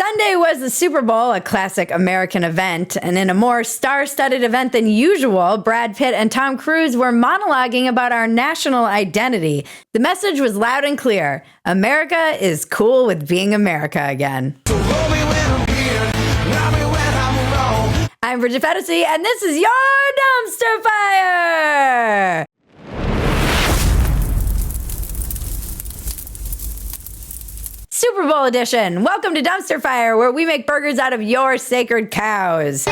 Sunday was the Super Bowl, a classic American event, and in a more star-studded event than usual, Brad Pitt and Tom Cruise were monologuing about our national identity. The message was loud and clear. America is cool with being America again. I'm Bridget Phetasy, and this is your Dumpster Fire! Super Bowl edition. Welcome to Dumpster Fire, where we make burgers out of your sacred cows.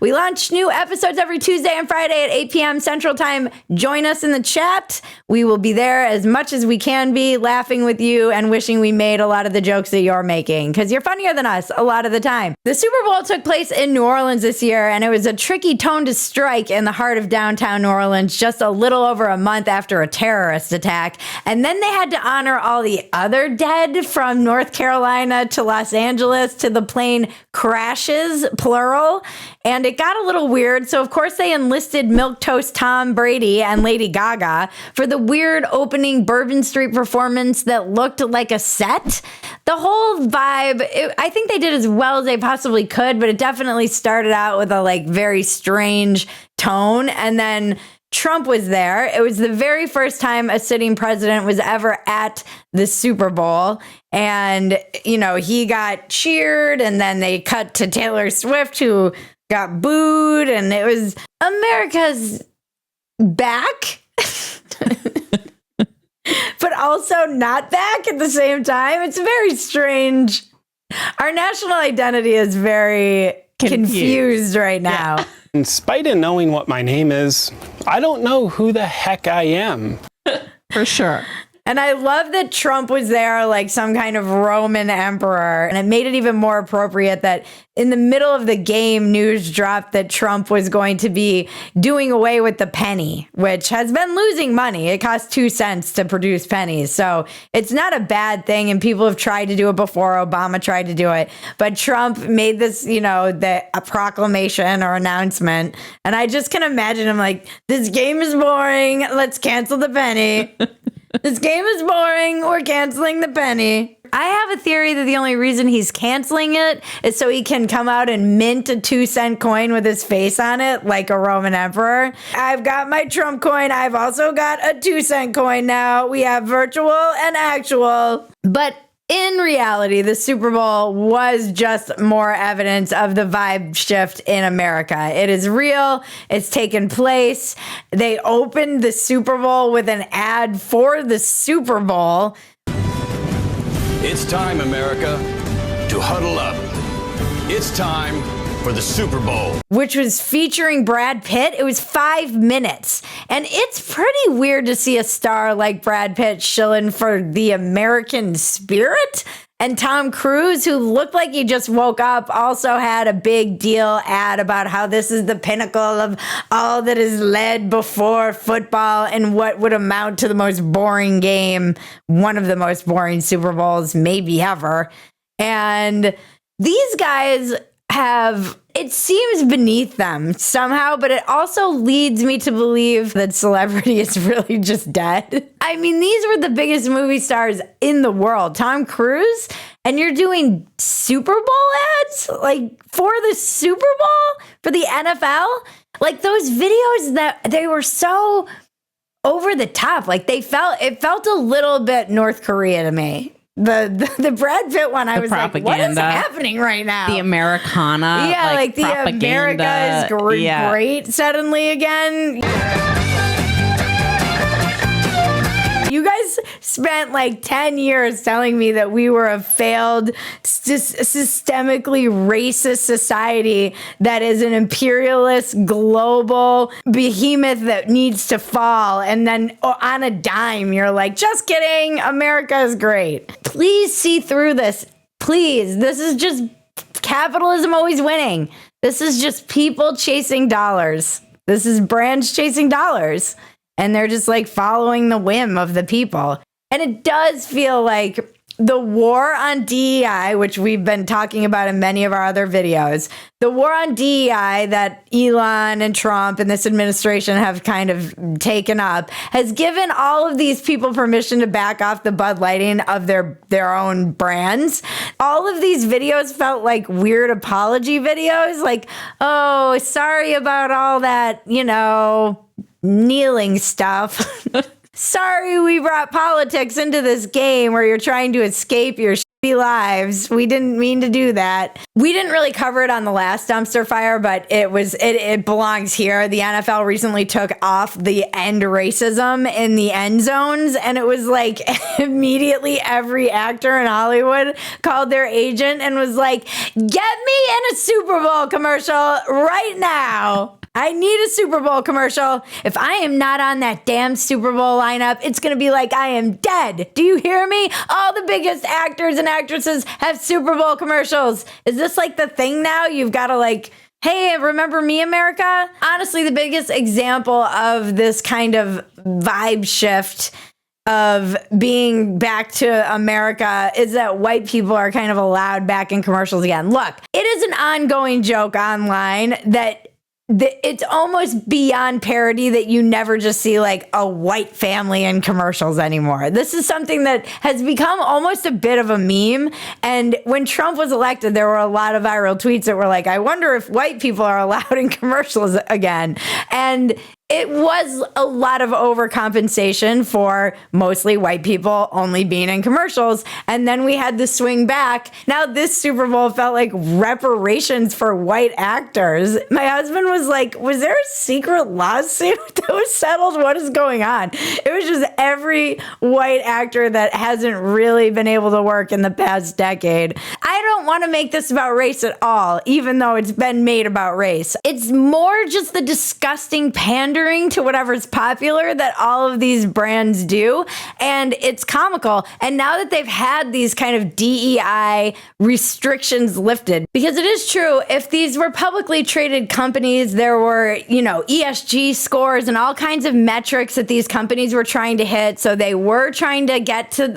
We launch new episodes every Tuesday and Friday at 8 p.m. Central Time. Join us in the chat. We will be there as much as we can be, laughing with you and wishing we made a lot of the jokes that you're making, because you're funnier than us a lot of the time. The Super Bowl took place in New Orleans this year, and it was a tricky tone to strike in the heart of downtown New Orleans just a little over a month after a terrorist attack. And then they had to honor all the other dead from North Carolina to Los Angeles to the plane crashes, plural. And it got a little weird, so of course they enlisted Milquetoast Tom Brady and Lady Gaga for the weird opening Bourbon Street performance that looked like a set. The whole vibe, I think they did as well as they possibly could, but it definitely started out with a very strange tone, and then Trump was there. It was the very first time a sitting president was ever at the Super Bowl. And, he got cheered, and then they cut to Taylor Swift, who got booed, and it was America's back, but also not back at the same time. It's very strange. Our national identity is very confused right now. Yeah. In spite of knowing what my name is, I don't know who the heck I am. For sure. And I love that Trump was there like some kind of Roman emperor. And it made it even more appropriate that in the middle of the game, news dropped that Trump was going to be doing away with the penny, which has been losing money. It costs 2 cents to produce pennies. So it's not a bad thing. And people have tried to do it before. Obama tried to do it. But Trump made this, a proclamation or announcement. And I just can imagine him like, this game is boring. Let's cancel the penny. This game is boring. We're canceling the penny. I have a theory that the only reason he's canceling it is so he can come out and mint a 2-cent coin with his face on it like a Roman emperor. I've got my Trump coin. I've also got a 2-cent coin now. We have virtual and actual. But in reality, the Super Bowl was just more evidence of the vibe shift in America. It is real. It's taken place. They opened the Super Bowl with an ad for the Super Bowl. It's time, America, to huddle up. It's time for the Super Bowl, which was featuring Brad Pitt. It was 5 minutes. And it's pretty weird to see a star like Brad Pitt shilling for the American spirit. And Tom Cruise, who looked like he just woke up, also had a big deal ad about how this is the pinnacle of all that is led before football and what would amount to the most boring game, one of the most boring Super Bowls maybe ever. And these guys it seems beneath them somehow, but it also leads me to believe that celebrity is really just dead. I mean, these were the biggest movie stars in the world. Tom Cruise, and you're doing Super Bowl ads? For the Super Bowl? For the NFL? Those videos that they were so over the top. It felt a little bit North Korea to me. The Brad Pitt one, I was propaganda. Like, what is happening right now? The Americana. Yeah, the America is great suddenly again. You guys spent 10 years telling me that we were a failed, systemically racist society that is an imperialist, global behemoth that needs to fall. And then on a dime, you're like, just kidding. America is great. Please see through this. Please. This is just capitalism always winning. This is just people chasing dollars. This is brands chasing dollars. And they're just following the whim of the people. And it does feel like the war on DEI, which we've been talking about in many of our other videos, the war on DEI that Elon and Trump and this administration have kind of taken up has given all of these people permission to back off the Bud Lighting of their own brands. All of these videos felt like weird apology videos, like, oh, sorry about all that, kneeling stuff. Sorry we brought politics into this game where you're trying to escape your shitty lives. We didn't mean to do that. We didn't really cover it on the last dumpster fire, but it belongs here. The NFL recently took off the end racism in the end zones, and it was like immediately every actor in Hollywood called their agent and was like, get me in a Super Bowl commercial right now. I need a Super Bowl commercial. If I am not on that damn Super Bowl lineup, it's going to be like I am dead. Do you hear me? All the biggest actors and actresses have Super Bowl commercials. Is this like the thing now? You've got to like, hey, remember me, America? Honestly, the biggest example of this kind of vibe shift of being back to America is that white people are kind of allowed back in commercials again. Look, it is an ongoing joke online that it's almost beyond parody that you never just see like a white family in commercials anymore. This is something that has become almost a bit of a meme. And when Trump was elected, there were a lot of viral tweets that were like, I wonder if white people are allowed in commercials again. And it was a lot of overcompensation for mostly white people only being in commercials. And then we had the swing back. Now this Super Bowl felt like reparations for white actors. My husband was like, was there a secret lawsuit that was settled? What is going on? It was just every white actor that hasn't really been able to work in the past decade. I don't want to make this about race at all, even though it's been made about race. It's more just the disgusting pandering to whatever's popular that all of these brands do, and it's comical. And now that they've had these kind of DEI restrictions lifted, because it is true, if these were publicly traded companies, there were, ESG scores and all kinds of metrics that these companies were trying to hit. So they were trying to get to,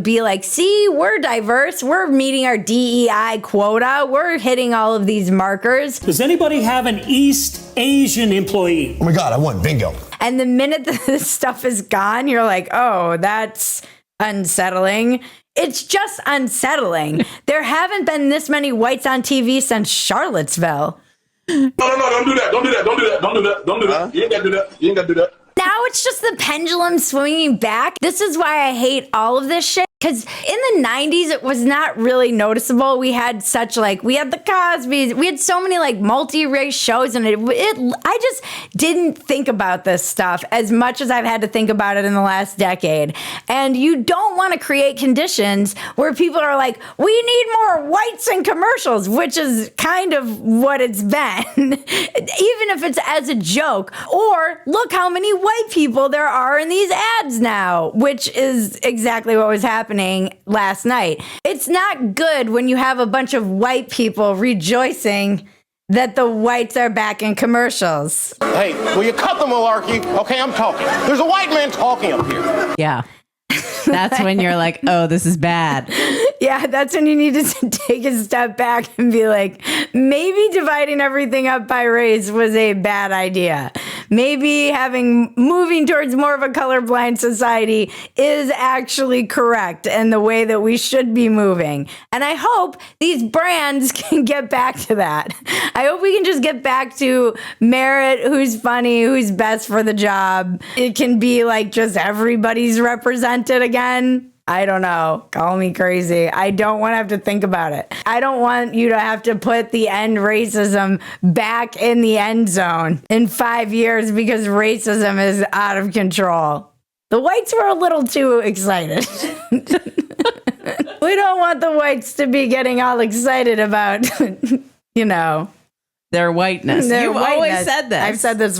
be like, see, we're diverse, we're meeting our DEI quota, we're hitting all of these markers. Does anybody have an East Asian employee? Oh my God, I won bingo. And the minute that this stuff is gone, you're like, oh, that's unsettling. It's just unsettling. There haven't been this many whites on TV since Charlottesville. No, don't do that. Don't do that. Don't do that. Don't do that. Don't do that. You ain't got to do that. You ain't got to do that. Now it's just the pendulum swinging back. This is why I hate all of this shit. Because in the 90s, it was not really noticeable. We had we had the Cosbys. We had so many multi-race shows. And I just didn't think about this stuff as much as I've had to think about it in the last decade. And you don't want to create conditions where people are like, we need more whites in commercials, which is kind of what it's been. Even if it's as a joke. Or look how many white people there are in these ads now, which is exactly what was happening last night. It's not good when you have a bunch of white people rejoicing that the whites are back in commercials. Hey, will you cut the malarkey? Okay, I'm talking. There's a white man talking up here. Yeah. That's when you're like, oh, this is bad. Yeah, that's when you need to take a step back and be like, maybe dividing everything up by race was a bad idea. Maybe moving towards more of a colorblind society is actually correct and the way that we should be moving. And I hope these brands can get back to that. I hope we can just get back to merit, who's funny, who's best for the job. It can be just everybody's represented again. I don't know. Call me crazy. I don't want to have to think about it. I don't want you to have to put the end racism back in the end zone in 5 years because racism is out of control. The whites were a little too excited. We don't want the whites to be getting all excited about, Their whiteness. You've always said this. I've said this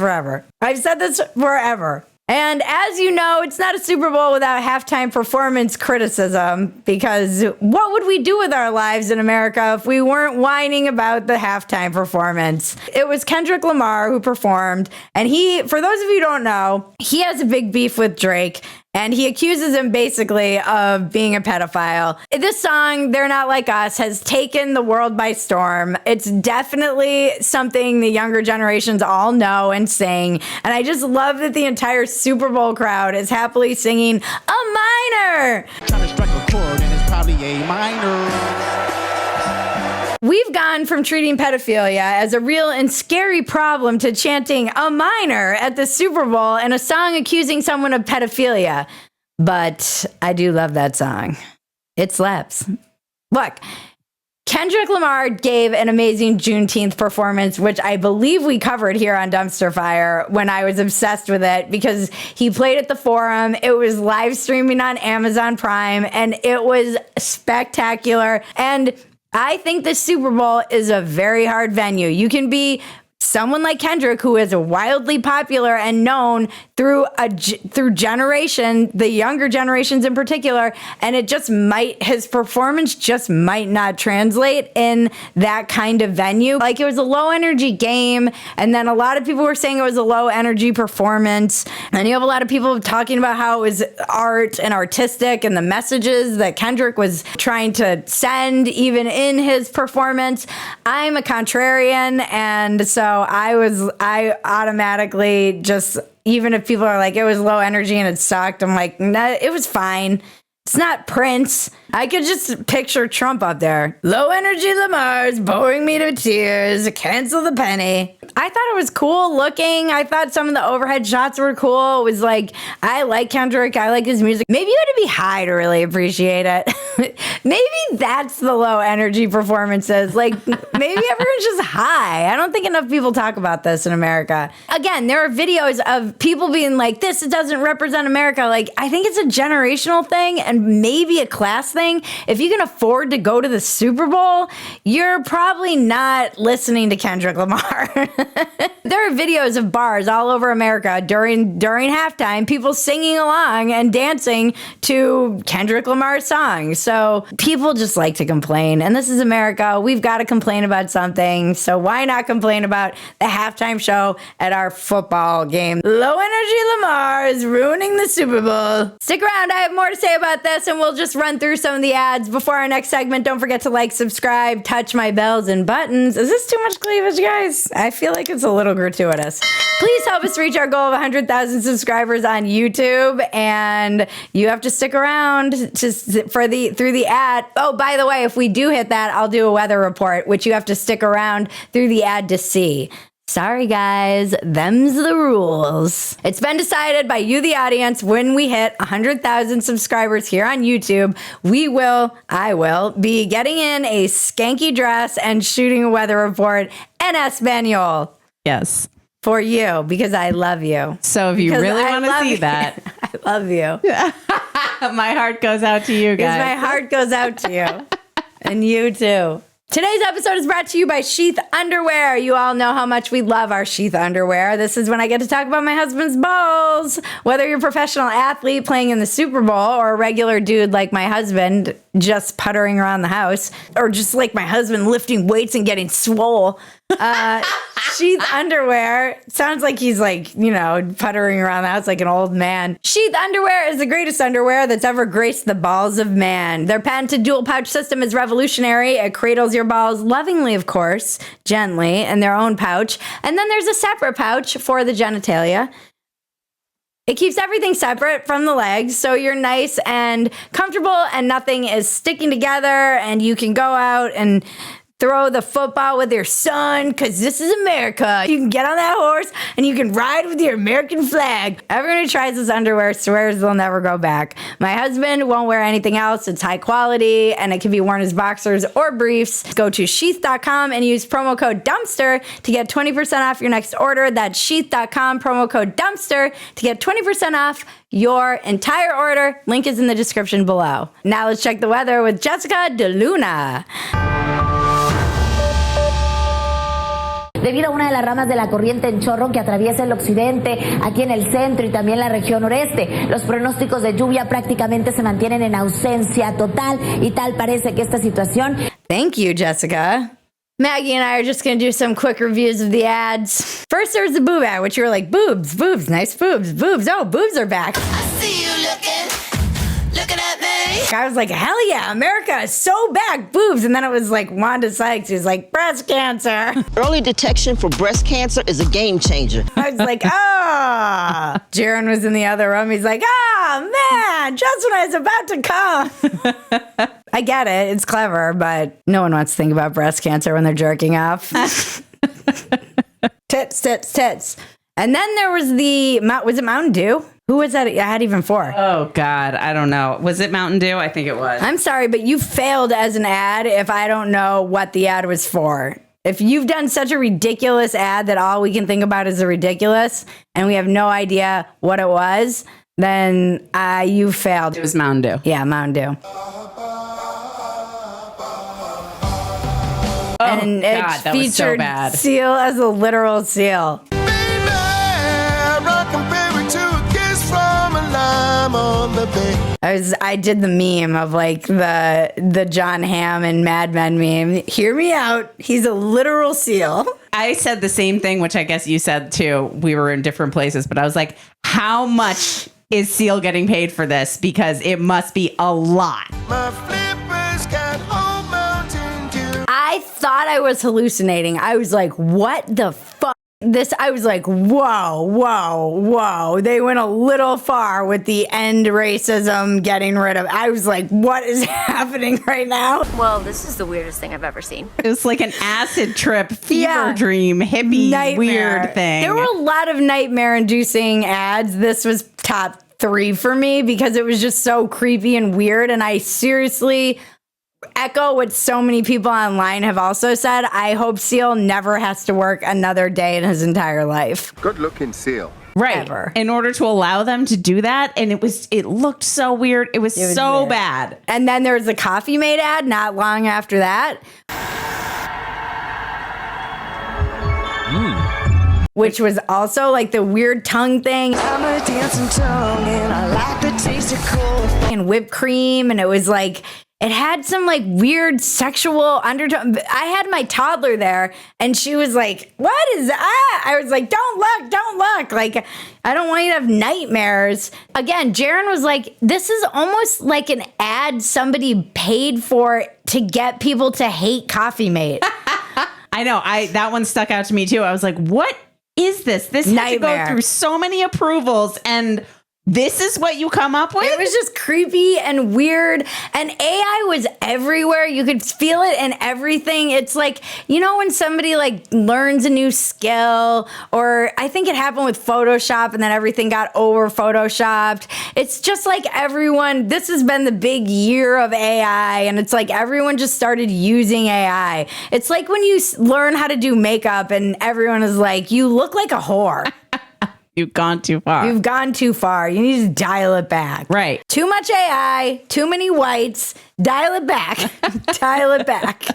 forever. And as you know, it's not a Super Bowl without halftime performance criticism, because what would we do with our lives in America if we weren't whining about the halftime performance? It was Kendrick Lamar who performed, and for those of you who don't know, he has a big beef with Drake. And he accuses him basically of being a pedophile. This song, They're Not Like Us, has taken the world by storm. It's definitely something the younger generations all know and sing. And I just love that the entire Super Bowl crowd is happily singing a minor. Trying to strike a chord and it's probably a minor. We've gone from treating pedophilia as a real and scary problem to chanting a minor at the Super Bowl and a song accusing someone of pedophilia. But I do love that song. It slaps. Look, Kendrick Lamar gave an amazing Juneteenth performance, which I believe we covered here on Dumpster Fire when I was obsessed with it because he played at the Forum. It was live streaming on Amazon Prime, and it was spectacular. And I think the Super Bowl is a very hard venue. You can be someone like Kendrick, who is wildly popular and known through generation, the younger generations in particular, and his performance just might not translate in that kind of venue. Like, it was a low energy game, and then a lot of people were saying it was a low energy performance, and you have a lot of people talking about how it was art and artistic and the messages that Kendrick was trying to send even in his performance. I'm a contrarian, and so I automatically just, even if people are like, it was low energy and it sucked, I'm like, no, it was fine. It's not Prince. I could just picture Trump up there. Low energy Lamar's boring me to tears. Cancel the penny. I thought it was cool looking. I thought some of the overhead shots were cool. It was like, I like Kendrick. I like his music. Maybe you had to be high to really appreciate it. Maybe that's the low energy performances. Like, maybe everyone's just high. I don't think enough people talk about this in America. Again, there are videos of people being like, this doesn't represent America. Like, I think it's a generational thing and maybe a class thing. If you can afford to go to the Super Bowl, you're probably not listening to Kendrick Lamar. There are videos of bars all over America during halftime, people singing along and dancing to Kendrick Lamar's songs. So people just like to complain. And this is America. We've got to complain about something. So why not complain about the halftime show at our football game? Low energy Lamar is ruining the Super Bowl. Stick around. I have more to say about this, and we'll just run through some of the ads before our next segment. Don't forget to like, subscribe, touch my bells and buttons. Is this too much cleavage, guys? I feel like it's a little gratuitous. Please help us reach our goal of 100,000 subscribers on YouTube, and you have to stick around through the ad. Oh, by the way, if we do hit that, I'll do a weather report, which you have to stick around through the ad to see. Sorry, guys, them's the rules. It's been decided by you, the audience, when we hit 100,000 subscribers here on YouTube, I will be getting in a skanky dress and shooting a weather report en Espanol. Yes. For you, because I love you. So if you really want to see that. I love you. My heart goes out to you guys. My heart goes out to you. And you too. Today's episode is brought to you by Sheath underwear. You all know how much we love our Sheath underwear. This is when I get to talk about my husband's balls. Whether you're a professional athlete playing in the Super Bowl or a regular dude like my husband just puttering around the house, or just like my husband lifting weights and getting swole, Sheath underwear sounds like he's like, puttering around the house like an old man. Sheath underwear is the greatest underwear that's ever graced the balls of man. Their patented dual pouch system is revolutionary. It cradles your balls lovingly, of course, gently, in their own pouch. And then there's a separate pouch for the genitalia. It keeps everything separate from the legs, so you're nice and comfortable and nothing is sticking together, and you can go out and throw the football with your son, because this is America. You can get on that horse and you can ride with your American flag. Everyone who tries this underwear swears they'll never go back. My husband won't wear anything else. It's high quality and it can be worn as boxers or briefs. Go to sheath.com and use promo code DUMPSTER to get 20% off your next order. That's sheath.com, promo code DUMPSTER to get 20% off your entire order. Link is in the description below. Now let's check the weather with Jessica DeLuna. Debido a una de las ramas de la corriente en chorro que atraviesa el occidente, aquí en el centro y también la región noreste, los pronósticos de lluvia prácticamente se mantienen en ausencia total y tal parece que esta situación... Thank you, Jessica. Maggie and I are just going to do some quick reviews of the ads. First, there's the boob ad, which you were like, boobs, nice boobs, oh, boobs are back. see you looking at me. I was like, hell yeah, America is so back, boobs. And then it was like Wanda Sykes, who's like, breast cancer. Early detection for breast cancer is a game changer. I was like, Jaron was in the other room. He's like, man, just when I was about to come. I get it. It's clever, but no one wants to think about breast cancer when they're jerking off. Tits, tits, tits. And then there was was it Mountain Dew? Who was that ad even for? Oh, God. I don't know. Was it Mountain Dew? I think it was. I'm sorry, but you failed as an ad if I don't know what the ad was for. If you've done such a ridiculous ad that all we can think about is the ridiculous and we have no idea what it was, then you failed. It was Mountain Dew. Yeah, Mountain Dew. Oh, and God, it that was so featured bad. Seal as a literal seal. I did the meme of like the John Hamm and Mad Men meme. Hear me out. He's a literal seal. I said the same thing, which I guess you said too. We were in different places, but I was like, how much is Seal getting paid for this? Because it must be a lot. My flippers got whole Mountain Dew. I thought I was hallucinating. I was like, what the fuck? I was like, whoa. They went a little far with the end racism getting rid of. I was like, what is happening right now? Well, this is the weirdest thing I've ever seen. It was like an acid trip, fever dream, hippie, nightmare. weird thing. There were a lot of nightmare-inducing ads. This was top 3 for me because it was just so creepy and weird. And I seriously echo what so many people online have also said. I hope Seal never has to work another day in his entire life. Good looking Seal. Right. Ever. In order to allow them to do that. And it looked so weird. It was so weird. bad. And then there was a Coffee Mate ad not long after that. Which was also like the weird tongue thing. I'm a dancing tongue and I like the taste of coffee. And whipped cream. And it was like, it had some like weird sexual undertone. I had my toddler there and she was like, what is that? I was like, don't look. Like, I don't want you to have nightmares. Again, Jaron was like, this is almost like an ad somebody paid for to get people to hate Coffee Mate. I know. That one stuck out to me too. I was like, what is this? This had to go through so many approvals and this is what you come up with? It was just creepy and weird. And AI was everywhere. You could feel it in everything. It's like, you know, when somebody like learns a new skill, or I think it happened with Photoshop and then everything got over Photoshopped. It's just like everyone, this has been the big year of AI. And it's like everyone just started using AI. It's like when you learn how to do makeup and everyone is like, you look like a whore. You've gone too far. You've gone too far. You need to dial it back. Right. Too much AI, too many whites. Dial it back. Dial it back.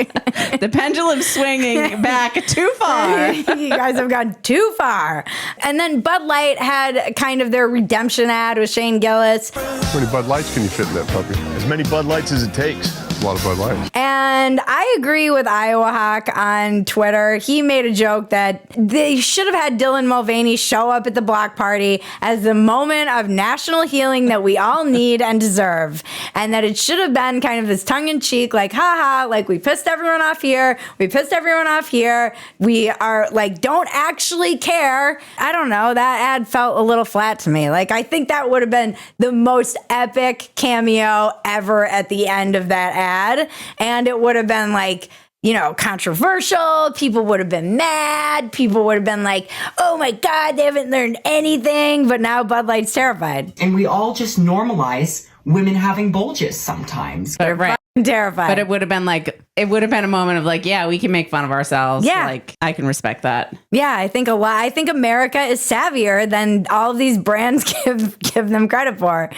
The pendulum's swinging back too far. You guys have gone too far. And then Bud Light had kind of their redemption ad with Shane Gillis. How many Bud Lights can you fit in that puppy? As many Bud Lights as it takes. A lot of Bud Lights. And I agree with Iowa Hawk on Twitter. He made a joke that they should have had Dylan Mulvaney show up at the block party as the moment of national healing that we all need and deserve. And that it should have been kind of this tongue-in-cheek, like, haha, like we pissed everyone off here. We pissed everyone off here. We are like, don't actually care. I don't know. That ad felt a little flat to me. Like, I think that would have been the most epic cameo ever at the end of that ad. And it would have been like, you know, controversial. People would have been mad. People would have been like, oh my God, they haven't learned anything. But now Bud Light's terrified. And we all just normalize women having bulges sometimes. They're right. Terrified. But it would have been like, it would have been a moment of like, yeah, we can make fun of ourselves. Yeah. Like, I can respect that. Yeah, I think a lot. I think America is savvier than all of these brands give them credit for.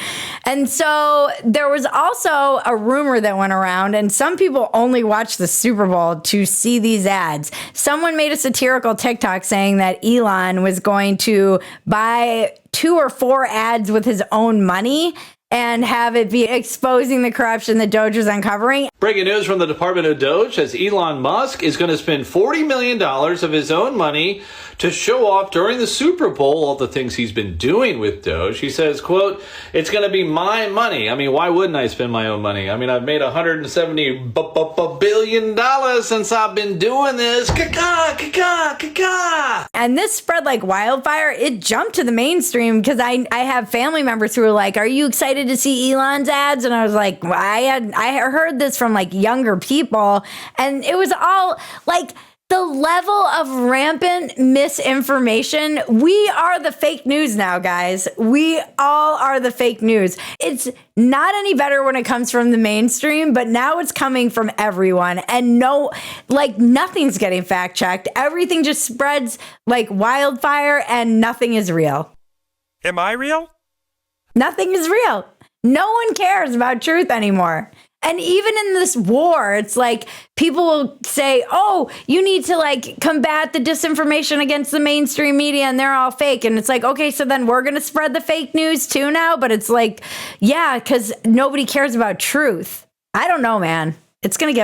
And so there was also a rumor that went around, and some people only watch the Super Bowl to see these ads. Someone made a satirical TikTok saying that Elon was going to buy 2 or 4 ads with his own money and have it be exposing the corruption that Doge was uncovering. Breaking news from the Department of Doge says Elon Musk is going to spend $40 million of his own money to show off during the Super Bowl all the things he's been doing with Doge. He says, quote, "It's going to be my money." I mean, why wouldn't I spend my own money? I mean, I've made $170 billion since I've been doing this. And this spread like wildfire. It jumped to the mainstream because I have family members who were like, "Are you excited to see Elon's ads?" And I was like, I heard this from like younger people, and it was all like the level of rampant misinformation. We are the fake news now, guys. We all are the fake news. It's not any better when it comes from the mainstream, but now it's coming from everyone. And nothing's getting fact checked. Everything just spreads like wildfire and nothing is real. Am I real? Nothing is real. No one cares about truth anymore. And even in this war, it's like people will say, "Oh, you need to like combat the disinformation against the mainstream media and they're all fake." And it's like, okay, so then we're going to spread the fake news too now. But it's like, yeah, because nobody cares about truth. I don't know, man. It's going to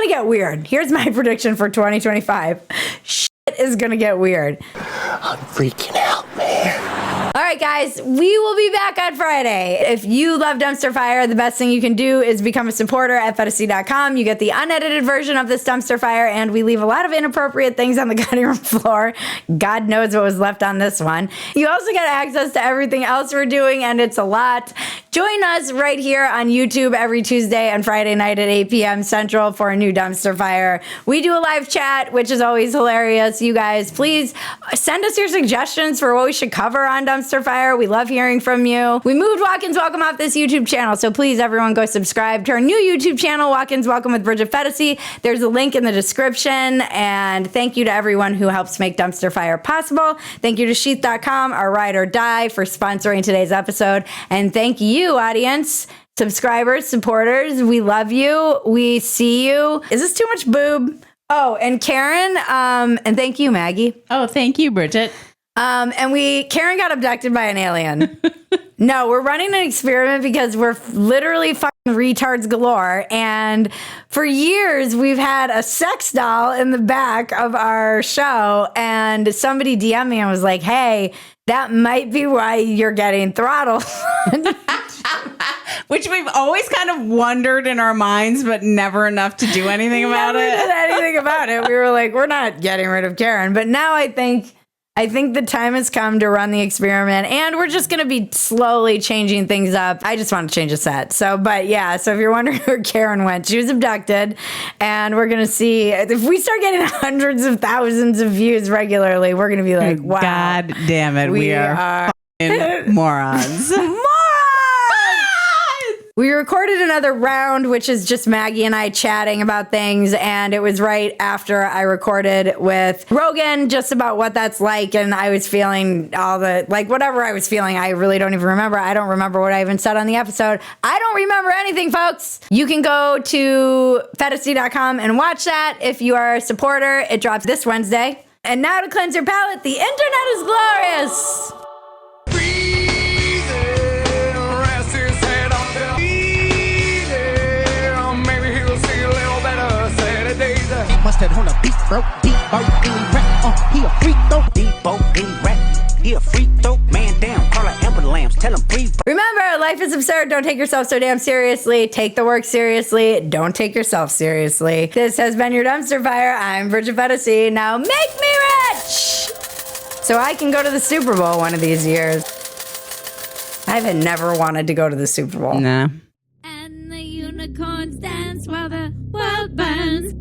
get weird. Here's my prediction for 2025. Shit is going to get weird. I'm freaking out, man. All right, guys, we will be back on Friday. If you love Dumpster Fire, the best thing you can do is become a supporter at Phetasy.com. You get the unedited version of this Dumpster Fire, and we leave a lot of inappropriate things on the cutting room floor. God knows what was left on this one. You also get access to everything else we're doing, and it's a lot. Join us right here on YouTube every Tuesday and Friday night at 8 p.m. Central for a new Dumpster Fire. We do a live chat, which is always hilarious. You guys, please send us your suggestions for what we should cover on Dumpster Fire. We love hearing from you. We moved Walk-ins Welcome off this YouTube channel, so please, everyone, go subscribe to our new YouTube channel, Walk-ins Welcome with Bridget Phetasy. There's a link in the description, and thank you to everyone who helps make Dumpster Fire possible. Thank you to Sheath.com, our ride or die, for sponsoring today's episode, and thank you, audience, subscribers, supporters. We love you. We see you. Is this too much boob? Oh, and Karen, and thank you, Maggie. Oh, thank you, Bridget. And Karen got abducted by an alien. No, we're running an experiment because we're literally fucking retards galore. And for years, we've had a sex doll in the back of our show. And somebody DM'd me and was like, "Hey, that might be why you're getting throttled." Which we've always kind of wondered in our minds, but never enough to do anything about it. Never did anything about it. We were like, we're not getting rid of Karen. But now I think the time has come to run the experiment, and we're just going to be slowly changing things up. I just want to change a set. So if you're wondering where Karen went, she was abducted, and we're going to see if we start getting hundreds of thousands of views regularly, we're going to be like, wow. God damn it. We are morons. We recorded another round, which is just Maggie and I chatting about things, and it was right after I recorded with Rogan just about what that's like, and I was feeling whatever I was feeling, I really don't even remember. I don't remember what I even said on the episode. I don't remember anything, folks. You can go to Phetasy.com and watch that if you are a supporter. It drops this Wednesday. And now to cleanse your palate, the internet is glorious. Mustard on a beat, bro. Debo in rap. He a freak though. Debo in rap. He a freak though. Man down. Call her Amber Lambs. Tell him breathe. Remember, life is absurd. Don't take yourself so damn seriously. Take the work seriously. Don't take yourself seriously. This has been your Dumpster Fire. I'm Bridget Phetasy. Now make me rich so I can go to the Super Bowl one of these years. I've never wanted to go to the Super Bowl. Nah. And the unicorns dance while the world burns.